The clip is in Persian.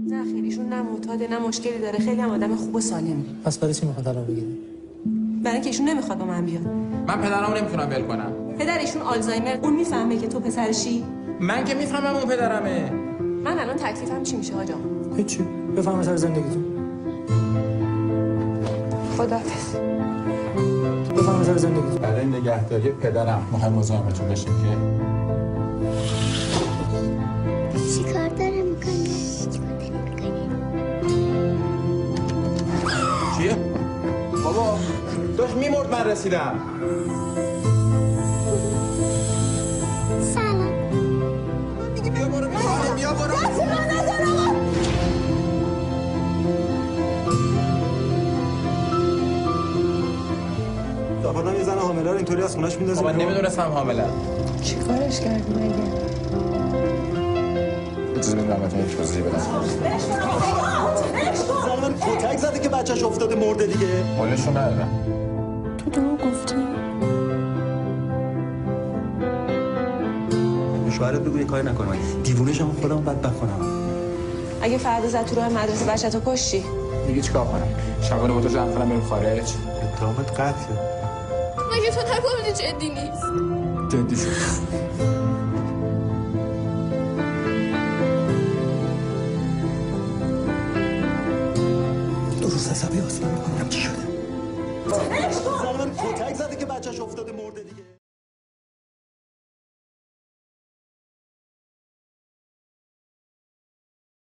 نه خیلی ایشون نه معتاده نه مشکلی داره، خیلی هم آدم خوب و سالمی. پس برای چی میخواد طلاق بگیره؟ برای اینکه ایشون نمیخواد با من بیاد. من پدرمو نمیتونم ول کنم. پدر ایشون آلزایمر، اون میفهمه که تو پسرشی؟ من که میفهمم اون پدرمه. من الان تکلیفم چی میشه آقا؟ هیچی. بفهم سر زندگیتون. خداحافظ. بفهم سر زندگیتون. برای نگهداری پدرم مهم مزاحمتون بشیم که چی کار داره میکنه؟ چیه؟ بابا داشت میمرد من رسیدم. سلام. میگه بیا برو بیا برو. دفعه یه زن حامله رو اینطوری از خونش میندازه. من نمیدونستم حامله. چی کارش کردی مگه؟ اجازه بدید من بهتون یک توضیح بدم. زن من کتک زده که بچه‌ش افتاده مرده دیگه. حالشو ندارم. تو دروغ گفتی؟ شوهرت بگو یه کاری نکنم. دیوونه‌شم خودم بدبخت کنم. اگه فردا زد تو راه مدرسه بچه‌تو کشتی؟ دیگه چیکار کنم؟ شبانه با تو جمع کنم بریم خارج. اتهامت قتله. مگه تو نگفتی جدی نیست؟ جدی شد. دو روز حسابی آسمان میکنم چی شده؟ زن من کتک زده که بچه‌ش افتاده مرده.